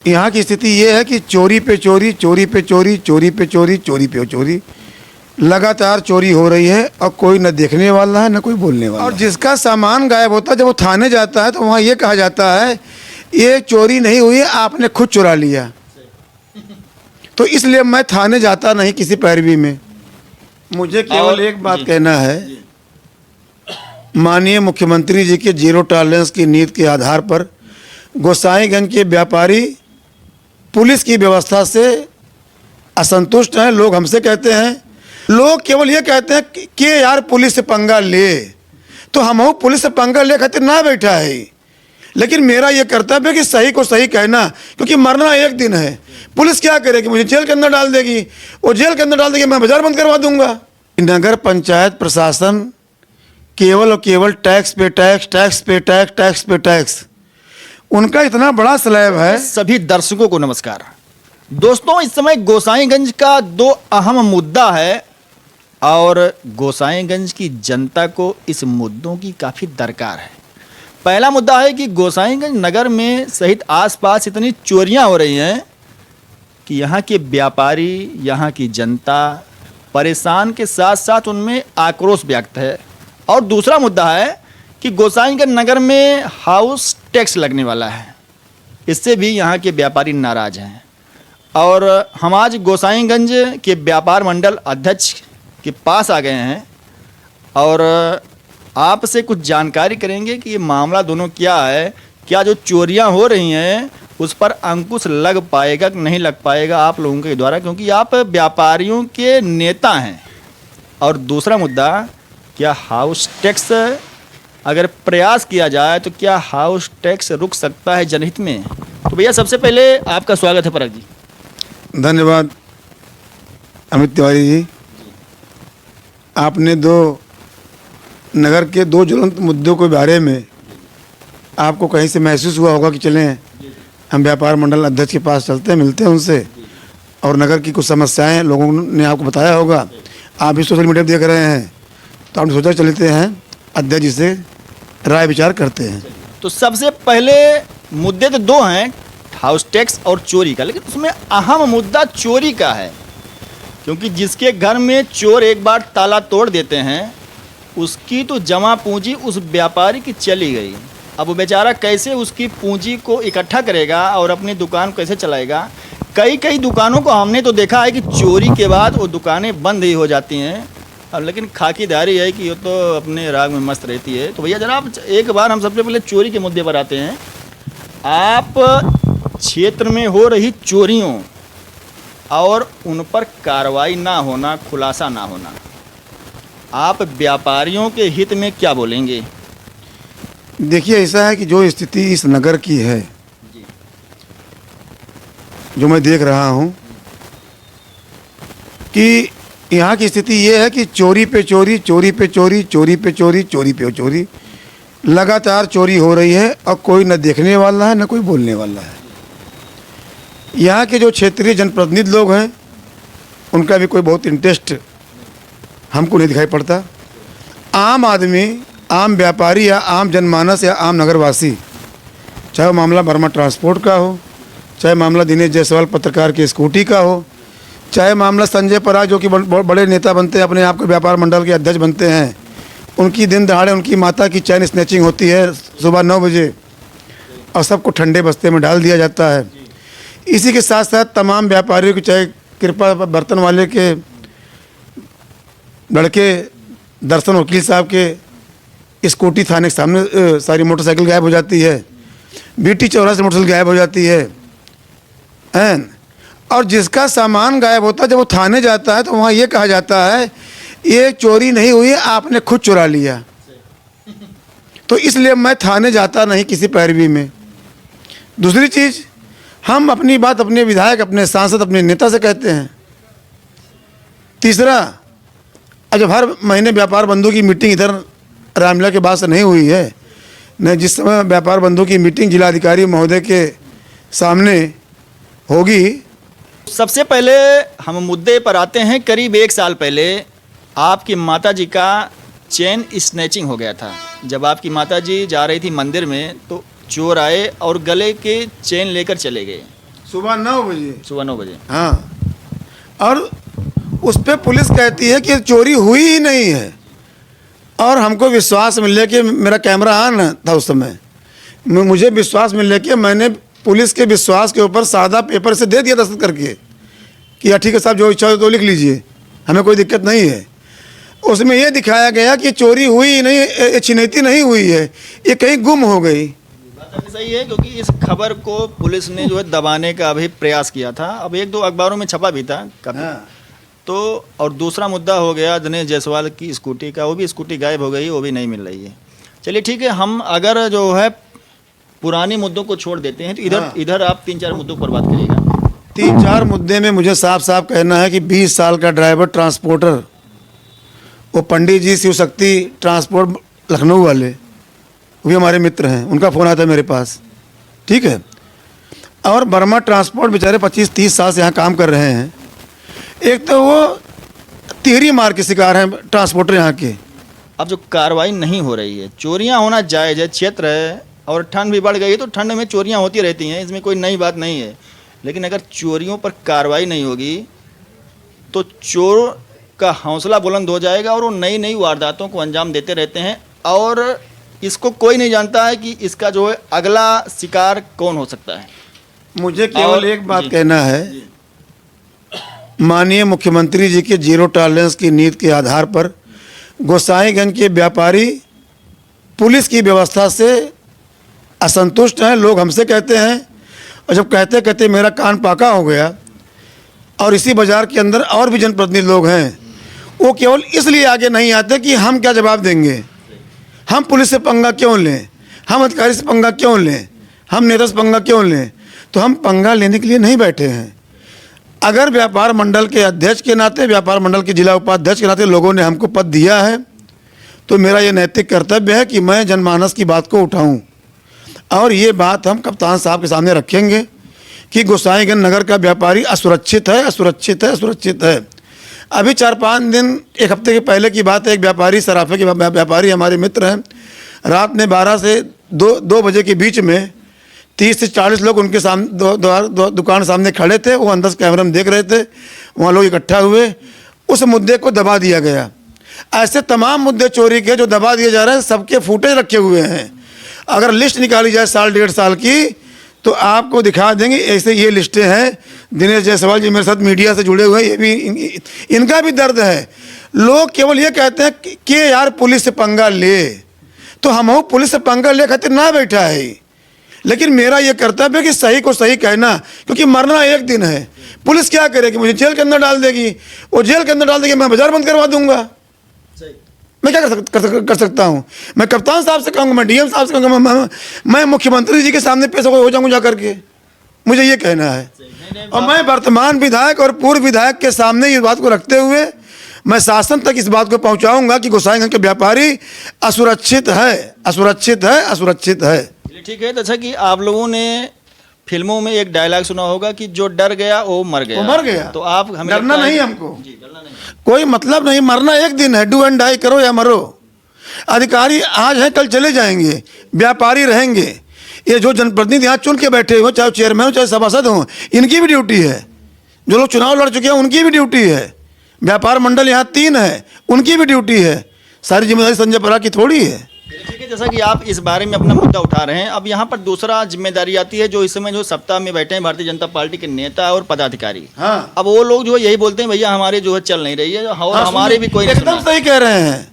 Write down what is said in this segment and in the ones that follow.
यहाँ की स्थिति ये है कि चोरी पे चोरी, चोरी पे चोरी, चोरी पे चोरी, चोरी पे चोरी, लगातार चोरी हो रही है और कोई न देखने वाला है न कोई बोलने वाला। और जिसका सामान गायब होता है जब वो थाने जाता है तो वहाँ ये कहा जाता है ये चोरी नहीं हुई, आपने खुद चुरा लिया। तो इसलिए मैं थाने जाता नहीं किसी पैरवी में। मुझे केवल एक बात कहना है, माननीय मुख्यमंत्री जी के जीरो टॉलरेंस की नीति के आधार पर गोसाईगंज के व्यापारी पुलिस की व्यवस्था से असंतुष्ट हैं। लोग हमसे कहते हैं, लोग केवल ये कहते हैं कि यार पुलिस से पंगा ले, तो हम पुलिस से पंगा ले खातिर ना बैठा है। लेकिन मेरा ये कर्तव्य है कि सही को सही कहना, क्योंकि मरना एक दिन है। पुलिस क्या करेगी, मुझे जेल के अंदर डाल देगी, वो जेल के अंदर डाल देगी, मैं बाजार बंद करवा दूंगा। नगर पंचायत प्रशासन केवल और केवल टैक्स पे टैक्स, टैक्स पे टैक्स, टैक्स पे टैक्स, उनका इतना बड़ा स्लैब है। सभी दर्शकों को नमस्कार। दोस्तों, इस समय गोसाईगंज का दो अहम मुद्दा है और गोसाईगंज की जनता को इस मुद्दों की काफ़ी दरकार है। पहला मुद्दा है कि गोसाईगंज नगर में सहित आसपास इतनी चोरियां हो रही हैं कि यहाँ के व्यापारी, यहाँ की जनता परेशान के साथ साथ उनमें आक्रोश व्यक्त है। और दूसरा मुद्दा है कि गोसाईगंज नगर में हाउस टैक्स लगने वाला है, इससे भी यहाँ के व्यापारी नाराज हैं। और हम आज गोसाईगंज के व्यापार मंडल अध्यक्ष के पास आ गए हैं और आपसे कुछ जानकारी करेंगे कि ये मामला दोनों क्या है, क्या जो चोरियां हो रही हैं उस पर अंकुश लग पाएगा कि नहीं लग पाएगा आप लोगों के द्वारा, क्योंकि आप व्यापारियों के नेता हैं। और दूसरा मुद्दा, क्या हाउस टैक्स अगर प्रयास किया जाए तो क्या हाउस टैक्स रुक सकता है जनहित में? तो भैया सबसे पहले आपका स्वागत है परक जी। धन्यवाद अमित तिवारी जी। आपने नगर के दो ज्वलंत मुद्दों के बारे में आपको कहीं से महसूस हुआ होगा कि चलें हम व्यापार मंडल अध्यक्ष के पास चलते हैं, मिलते हैं उनसे, और नगर की कुछ समस्याएं लोगों ने आपको बताया होगा। आप भी सोशल मीडिया देख रहे हैं तो आपने सोचा चलते हैं अध्यक्ष जी से राय विचार करते हैं। तो सबसे पहले मुद्दे तो दो हैं, हाउस टैक्स और चोरी का, लेकिन उसमें अहम मुद्दा चोरी का है, क्योंकि जिसके घर में चोर एक बार ताला तोड़ देते हैं उसकी तो जमा पूंजी उस व्यापारी की चली गई। अब वो बेचारा कैसे उसकी पूंजी को इकट्ठा करेगा और अपनी दुकान कैसे चलाएगा। कई दुकानों को हमने तो देखा है कि चोरी के बाद वो दुकानें बंद ही हो जाती हैं। अब लेकिन खाकीदारी है कि वो तो अपने राग में मस्त रहती है। तो भैया जरा आप एक बार हम सबसे पहले चोरी के मुद्दे पर आते हैं। आप क्षेत्र में हो रही चोरियों और उन पर कार्रवाई ना होना, खुलासा ना होना, आप व्यापारियों के हित में क्या बोलेंगे? देखिए, ऐसा है कि जो स्थिति इस नगर की है, जो मैं देख रहा हूं कि यहाँ की स्थिति ये है कि चोरी पे चोरी, चोरी पे चोरी, चोरी पे चोरी, चोरी पे चोरी, लगातार चोरी हो रही है और कोई न देखने वाला है न कोई बोलने वाला है। यहाँ के जो क्षेत्रीय जनप्रतिनिधि लोग हैं उनका भी कोई बहुत इंटरेस्ट हमको नहीं दिखाई पड़ता। आम आदमी, आम व्यापारी या आम जनमानस या आम नगरवासी, चाहे वो मामला वर्मा ट्रांसपोर्ट का हो, चाहे मामला दिनेश जायसवाल पत्रकार की स्कूटी का हो, चाहे मामला संजय पराग जो कि बड़े नेता बनते हैं, अपने आप को व्यापार मंडल के अध्यक्ष बनते हैं, उनकी दिन दहाड़े उनकी माता की चैन स्नैचिंग होती है सुबह 9 बजे और सबको ठंडे बस्ते में डाल दिया जाता है। इसी के साथ साथ तमाम व्यापारियों की, चाहे कृपा बर्तन वाले के लड़के दर्शन वकील साहब के स्कूटी थाने के सामने सारी मोटरसाइकिल गायब हो जाती है, बीटी चौराहे से मोटरसाइकिल गायब हो जाती है। और जिसका सामान गायब होता है जब वो थाने जाता है तो वहाँ ये कहा जाता है ये चोरी नहीं हुई, आपने खुद चुरा लिया। तो इसलिए मैं थाने जाता नहीं किसी पैरवी में। दूसरी चीज़, हम अपनी बात अपने विधायक, अपने सांसद, अपने नेता से कहते हैं। तीसरा, जब हर महीने व्यापार बंधु की मीटिंग इधर रामलीला के बाद से नहीं हुई है, न जिस समय व्यापार बंधु की मीटिंग जिलाधिकारी महोदय के सामने होगी। सबसे पहले हम मुद्दे पर आते हैं। करीब 1 साल पहले आपकी माताजी का चेन स्नैचिंग हो गया था। जब आपकी माताजी जा रही थी मंदिर में तो चोर आए और गले के चेन लेकर चले गए। सुबह 9 बजे। सुबह 9 बजे। हाँ, और उस पे पुलिस कहती है कि चोरी हुई ही नहीं है। और हमको विश्वास मिलने के, मेरा कैमरा ऑन था उस समय, मुझे विश्वास मिलने के मैंने पुलिस के विश्वास के ऊपर सादा पेपर से दे दिया दस्तखत करके कि ठीक है साहब, जो इच्छा हो तो लिख लीजिए, हमें कोई दिक्कत नहीं है। उसमें ये दिखाया गया कि चोरी हुई ही नहीं, छिनैती नहीं हुई है, ये कहीं गुम हो गई। बात आपकी सही है, क्योंकि इस खबर को पुलिस ने जो है दबाने का भी प्रयास किया था। अब 1-2 अखबारों में छपा भी था काफी। हाँ। तो और दूसरा मुद्दा हो गया दिनेश जायसवाल की स्कूटी का, वो भी स्कूटी गायब हो गई, वो भी नहीं मिल रही है। चलिए ठीक है, हम अगर जो है पुराने मुद्दों को छोड़ देते हैं तो इधर आप 3-4 मुद्दों पर बात करिएगा। 3-4 मुद्दे में मुझे साफ साफ कहना है कि 20 साल का ड्राइवर ट्रांसपोर्टर, वो पंडित जी शिव शक्ति ट्रांसपोर्ट लखनऊ वाले, वो भी हमारे मित्र हैं, उनका फ़ोन आता है मेरे पास, ठीक है। और वर्मा ट्रांसपोर्ट बेचारे 25-30 साल से यहाँ काम कर रहे हैं। एक तो वो तिहरी मार के शिकार हैं ट्रांसपोर्टर यहाँ के। अब जो कार्रवाई नहीं हो रही है, चोरियां होना जायज़ है, क्षेत्र है और ठंड भी बढ़ गई है, तो ठंड में चोरियां होती रहती हैं, इसमें कोई नई बात नहीं है। लेकिन अगर चोरियों पर कार्रवाई नहीं होगी तो चोर का हौसला बुलंद हो जाएगा और वो नई नई वारदातों को अंजाम देते रहते हैं, और इसको कोई नहीं जानता है कि इसका जो है अगला शिकार कौन हो सकता है। मुझे केवल एक बात जी। कहना है, माननीय मुख्यमंत्री जी के जीरो टॉलरेंस की नीति के आधार पर गोसाईगंज के व्यापारी पुलिस की व्यवस्था से असंतुष्ट हैं। लोग हमसे कहते हैं, और जब कहते कहते मेरा कान पाका हो गया। और इसी बाज़ार के अंदर और भी जनप्रतिनिधि लोग हैं, वो केवल इसलिए आगे नहीं आते कि हम क्या जवाब देंगे, हम पुलिस से पंगा क्यों लें, हम अधिकारी से पंगा क्यों लें, हम नेता से पंगा क्यों लें। तो हम पंगा लेने के लिए नहीं बैठे हैं। अगर व्यापार मंडल के अध्यक्ष के नाते, व्यापार मंडल के जिला उपाध्यक्ष के नाते लोगों ने हमको पद दिया है, तो मेरा ये नैतिक कर्तव्य है कि मैं जनमानस की बात को उठाऊं। और ये बात हम कप्तान साहब के सामने रखेंगे कि गोसाईगंज नगर का व्यापारी असुरक्षित है, असुरक्षित है, असुरक्षित है। अभी 4-5 दिन, 1 हफ्ते के पहले की बात है, एक व्यापारी, सराफे के व्यापारी हमारे मित्र हैं, रात में 12 से 2 बजे के बीच में 30 से 40 लोग उनके सामने दुकान सामने खड़े थे। वो अंदर से कैमरे में देख रहे थे, वहाँ लोग इकट्ठा हुए, उस मुद्दे को दबा दिया गया। ऐसे तमाम मुद्दे चोरी के जो दबा दिए जा रहे हैं, सबके फुटेज रखे हुए हैं। अगर लिस्ट निकाली जाए 1.5 साल की, तो आपको दिखा देंगे। ऐसे ये लिस्टें हैं। दिनेश जायसवाल जी मेरे साथ मीडिया से जुड़े हुए हैं, ये भी इनका भी दर्द है। लोग केवल ये कहते हैं कि यार पुलिस से पंगा ले, तो हम पुलिस से पंगा ले खातिर ना बैठा है। लेकिन मेरा ये कर्तव्य है कि सही को सही कहना, क्योंकि मरना एक दिन है। पुलिस क्या करेगी, मुझे जेल के अंदर डाल देगी, वो जेल के अंदर डाल देगी, मैं बाजार बंद करवा दूंगा। मैं क्या कर सकता हूँ। मैं कप्तान साहब से कहूँगा, मैं डीएम साहब से कहूँगा, मैं मुख्यमंत्री जी के सामने पेश हो जाऊँगा जा करके, मुझे ये कहना है। और मैं वर्तमान विधायक और पूर्व विधायक के सामने इस बात को रखते हुए मैं शासन तक इस बात को पहुँचाऊँगा कि गोसाईगंज के व्यापारी असुरक्षित है, असुरक्षित है, असुरक्षित है। ठीक है। तो अच्छा कि आप लोगों ने फिल्मों में एक डायलॉग सुना होगा कि जो डर गया वो मर गया। वो मर गया। तो आप हमें डरना नहीं, हमको जी, डरना नहीं, कोई मतलब नहीं। मरना एक दिन है, डू एंड डाई, करो या मरो। अधिकारी आज हैं, कल चले जाएंगे, व्यापारी रहेंगे। ये जो जनप्रतिनिधि यहाँ चुन के बैठे हो, चाहे चेयरमैन हो चाहे सभासद हो, इनकी भी ड्यूटी है। जो लोग चुनाव लड़ चुके हैं उनकी भी ड्यूटी है। व्यापार मंडल यहाँ 3 है, उनकी भी ड्यूटी है। सारी जिम्मेदारी संजय परा की थोड़ी है। ठीक है। जैसा कि आप इस बारे में अपना मुद्दा उठा रहे हैं, अब यहाँ पर दूसरा जिम्मेदारी आती है, जो इस समय जो सत्ता में बैठे हैं भारतीय जनता पार्टी के नेता और पदाधिकारी। हाँ। अब वो लोग जो है यही बोलते हैं, भैया हमारे जो है चल नहीं रही है, और हाँ, हमारे भी कोई नहीं एकदम सुना। सही कह रहे हैं।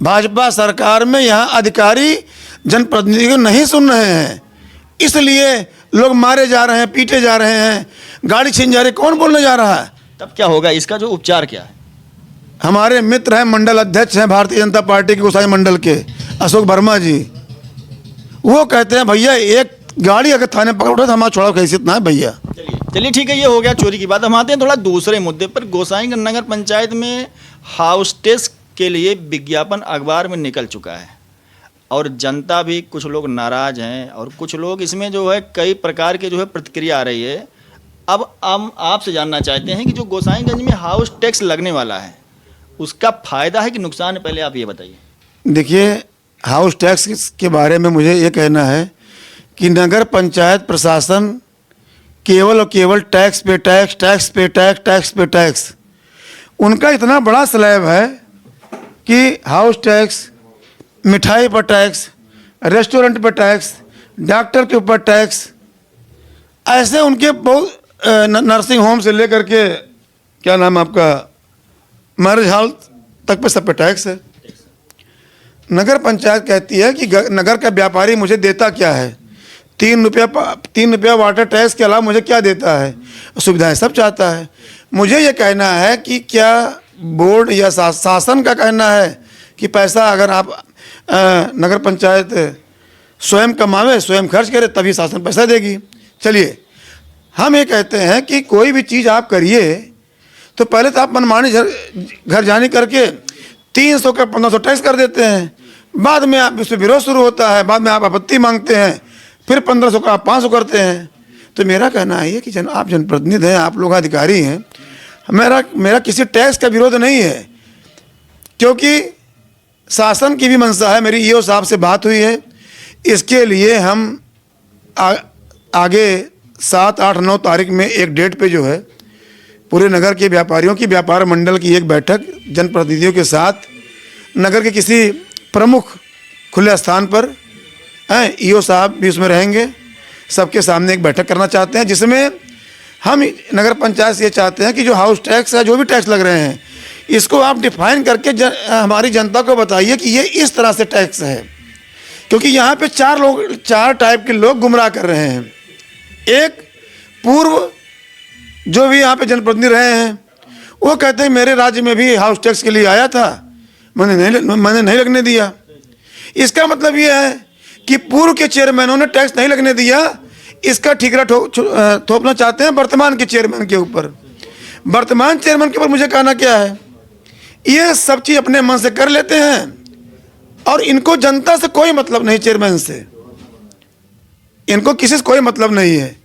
भाजपा सरकार में यहाँ अधिकारी जनप्रतिनिधि को नहीं सुन रहे हैं, इसलिए लोग मारे जा रहे हैं, पीटे जा रहे हैं, गाड़ी छीन जा रही। कौन बोलने जा रहा है? तब क्या होगा, इसका जो उपचार क्या है? हमारे मित्र हैं, मंडल अध्यक्ष हैं भारतीय जनता पार्टी के गोसाई मंडल के अशोक वर्मा जी, वो कहते हैं भैया एक गाड़ी अगर थाने पकड़ उठा तो हमारा छोड़ा कैसे ना है भैया। चलिए ठीक है, ये हो गया चोरी की बात। हम आते हैं थोड़ा दूसरे मुद्दे पर। गोसाईगंज नगर पंचायत में हाउस टेस्ट के लिए विज्ञापन अखबार में निकल चुका है, और जनता भी, कुछ लोग नाराज हैं और कुछ लोग इसमें जो है कई प्रकार के जो है प्रतिक्रिया आ रही है। अब हम आपसे जानना चाहते हैं कि जो गोसाईगंज में हाउस टैक्स लगने वाला है, उसका फायदा है कि नुकसान है, पहले आप ये बताइए। देखिए, हाउस टैक्स के बारे में मुझे ये कहना है कि नगर पंचायत प्रशासन केवल और केवल टैक्स पे टैक्स, टैक्स पे टैक्स, टैक्स पे टैक्स। उनका इतना बड़ा स्लैब है कि हाउस टैक्स, मिठाई पर टैक्स, रेस्टोरेंट पर टैक्स, डॉक्टर के ऊपर टैक्स, ऐसे उनके बहुत नर्सिंग होम से लेकर के क्या नाम है आपका मैरिज हॉल तक पे सब पे टैक्स है। नगर पंचायत कहती है कि नगर का व्यापारी मुझे देता क्या है, 3 रुपया वाटर टैक्स के अलावा मुझे क्या देता है, सुविधाएं सब चाहता है। मुझे ये कहना है कि क्या बोर्ड या शासन का कहना है कि पैसा अगर आप नगर पंचायत स्वयं कमावे, स्वयं खर्च करे, तभी शासन पैसा देगी। चलिए हम ये कहते हैं कि कोई भी चीज़ आप करिए तो पहले तो आप मनमानी घर जाने करके 300 का 1500 टैक्स कर देते हैं, बाद में आप इसमें विरोध शुरू होता है, बाद में आप आपत्ति मांगते हैं, फिर 1500 का आप 500 करते हैं। तो मेरा कहना है कि आप जनप्रतिनिधि हैं, आप लोग अधिकारी हैं, मेरा किसी टैक्स का विरोध नहीं है, क्योंकि शासन की भी मंशा है। मेरी ईओ साहब से बात हुई है, इसके लिए हम आगे 7, 8, 9 तारीख में एक डेट पे जो है पूरे नगर के व्यापारियों की व्यापार मंडल की एक बैठक जनप्रतिनिधियों के साथ नगर के किसी प्रमुख खुले स्थान पर हैं, ईओ साहब भी उसमें रहेंगे, सबके सामने एक बैठक करना चाहते हैं, जिसमें हम नगर पंचायत से ये चाहते हैं कि जो हाउस टैक्स है, जो भी टैक्स लग रहे हैं, इसको आप डिफाइन करके हमारी जनता को बताइए कि ये इस तरह से टैक्स है, क्योंकि यहाँ पे 4 टाइप के लोग गुमराह कर रहे हैं। एक पूर्व जो भी यहाँ पे जनप्रतिनिधि रहे हैं, वो कहते हैं मेरे राज्य में भी हाउस टैक्स के लिए आया था, मैंने नहीं लगने दिया। इसका मतलब ये है कि पूर्व के चेयरमैनों ने टैक्स नहीं लगने दिया, इसका ठीकरा थोपना चाहते हैं वर्तमान के चेयरमैन के ऊपर। वर्तमान चेयरमैन के ऊपर मुझे कहना क्या है, ये सब चीज़ अपने मन से कर लेते हैं और इनको जनता से कोई मतलब नहीं, चेयरमैन से इनको किसी से कोई मतलब नहीं है।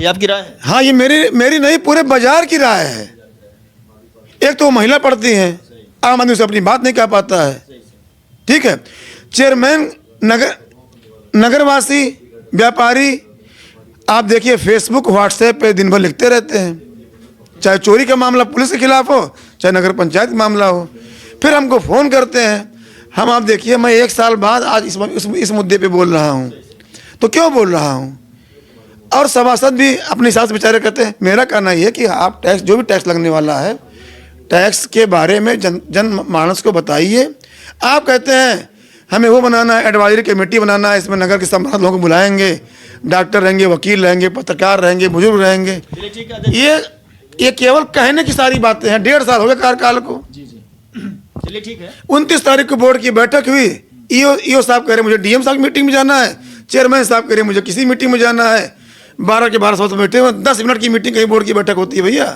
ये आपकी राय है? हाँ, ये मेरी नहीं, पूरे बाजार की राय है। एक तो वो महिला पढ़ती हैं, आम आदमी से अपनी बात नहीं कह पाता है, ठीक है। चेयरमैन नगरवासी व्यापारी, आप देखिए फेसबुक व्हाट्सएप पे दिन भर लिखते रहते हैं, चाहे चोरी का मामला पुलिस के खिलाफ हो, चाहे नगर पंचायत का मामला हो, फिर हमको फ़ोन करते हैं। हम आप देखिए, मैं 1 साल बाद आज इस मुद्दे पे बोल रहा हूँ, तो क्यों बोल रहा हूँ, और सभासद भी अपने हिसाब से बेचारे कहते हैं। मेरा कहना ये है कि आप टैक्स, जो भी टैक्स लगने वाला है, टैक्स के बारे में जन मानस को बताइए। आप कहते हैं हमें वो बनाना है, एडवाइजरी कमेटी बनाना है, इसमें नगर के संबंधित लोगों को बुलाएंगे, डॉक्टर रहेंगे, वकील रहेंगे, पत्रकार रहेंगे, बुजुर्ग रहेंगे। ये केवल कहने की सारी बातें हैं। 1.5 साल हो गए कार्यकाल को। चलिए ठीक है। 29 तारीख को बोर्ड की बैठक हुई, ईओ साहब कह रहे मुझे डीएम साहब की मीटिंग में जाना है, चेयरमैन साहब कह रहे मुझे किसी मीटिंग में जाना है। 12 के 12 बैठे हुए, 10 मिनट की मीटिंग कहीं बोर्ड की बैठक होती है भैया।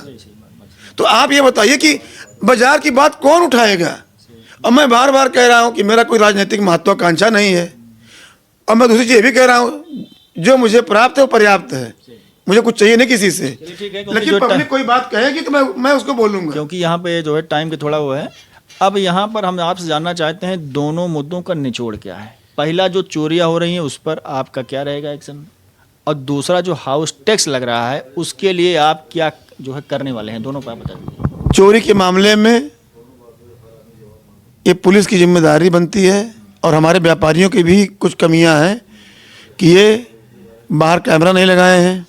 तो आप ये बताइए कि बाजार की बात कौन उठाएगा। और मैं बार बार कह रहा हूँ कि मेरा कोई राजनीतिक महत्वाकांक्षा नहीं है, और मैं दूसरी चीज़ ये भी कह रहा हूँ, जो मुझे प्राप्त है वो पर्याप्त है, मुझे कुछ चाहिए नहीं किसी से। लेकिन पब्लिक कोई बात कहेगी तो मैं उसको बोलूँगा, क्योंकि यहाँ पे जो है टाइम के थोड़ा वो है। अब यहाँ पर हम आपसे जानना चाहते हैं दोनों मुद्दों का निचोड़ क्या है। पहला जो चोरियाँ हो रही हैं उस पर आपका क्या रहेगा एक्शन, और दूसरा जो हाउस टैक्स लग रहा है उसके लिए आप क्या जो है करने वाले हैं, दोनों पर बता दीजिए। चोरी के मामले में ये पुलिस की जिम्मेदारी बनती है, और हमारे व्यापारियों की भी कुछ कमियां हैं कि ये बाहर कैमरा नहीं लगाए हैं,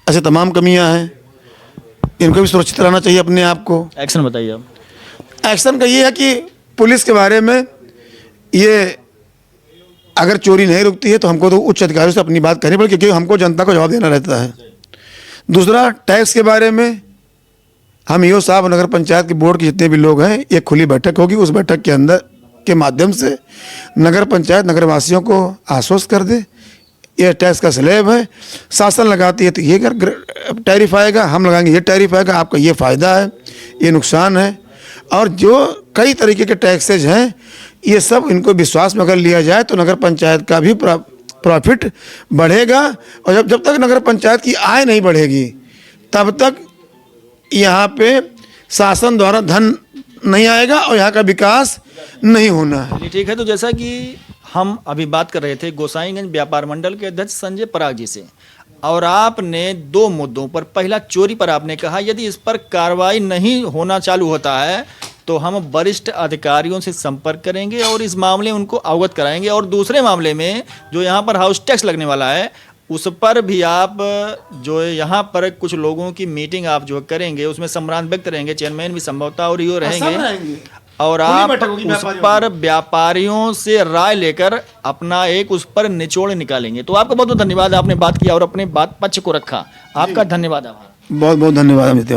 ऐसे तमाम कमियां हैं, इनको भी सुरक्षित रहना चाहिए अपने आप को। एक्शन बताइए आप। एक्शन का ये है कि पुलिस के बारे में, ये अगर चोरी नहीं रुकती है तो हमको तो उच्च अधिकारियों से अपनी बात करनी पड़ेगी, क्योंकि हमको जनता को जवाब देना रहता है। दूसरा, टैक्स के बारे में हम ईओ साहब नगर पंचायत के बोर्ड के जितने भी लोग हैं, एक खुली बैठक होगी, उस बैठक के अंदर के माध्यम से नगर पंचायत नगरवासियों को आश्वस्त कर दे, ये टैक्स का स्लैब है, शासन लगाती है तो ये टैरिफ आएगा, हम लगाएंगे ये टैरिफ आएगा, आपका ये फ़ायदा है, ये नुकसान है। और जो कई तरीके के टैक्सेज हैं, ये सब इनको विश्वास में अगर लिया जाए तो नगर पंचायत का भी प्रॉफिट बढ़ेगा। और जब तक नगर पंचायत की आय नहीं बढ़ेगी तब तक यहाँ पे शासन द्वारा धन नहीं आएगा और यहाँ का विकास नहीं होना है। ठीक है, तो जैसा कि हम अभी बात कर रहे थे गोसाईगंज व्यापार मंडल के अध्यक्ष संजय पराग जी से, और आपने दो मुद्दों पर, पहला चोरी पर आपने कहा यदि इस पर कार्रवाई नहीं होना चालू होता है तो हम वरिष्ठ अधिकारियों से संपर्क करेंगे और इस मामले में उनको अवगत कराएंगे। और दूसरे मामले में जो यहाँ पर हाउस टैक्स लगने वाला है उस पर भी आप जो यहाँ पर कुछ लोगों की मीटिंग आप जो करेंगे उसमें सम्रांत व्यक्त रहेंगे, चेयरमैन भी संभवतः और ये रहेंगे और आप उस पर व्यापारियों से राय लेकर अपना एक उस पर निचोड़ निकालेंगे। तो आपका बहुत बहुत धन्यवाद, आपने बात किया और अपने बात पक्ष को रखा। आपका धन्यवाद, आभार। बहुत बहुत धन्यवाद अमित।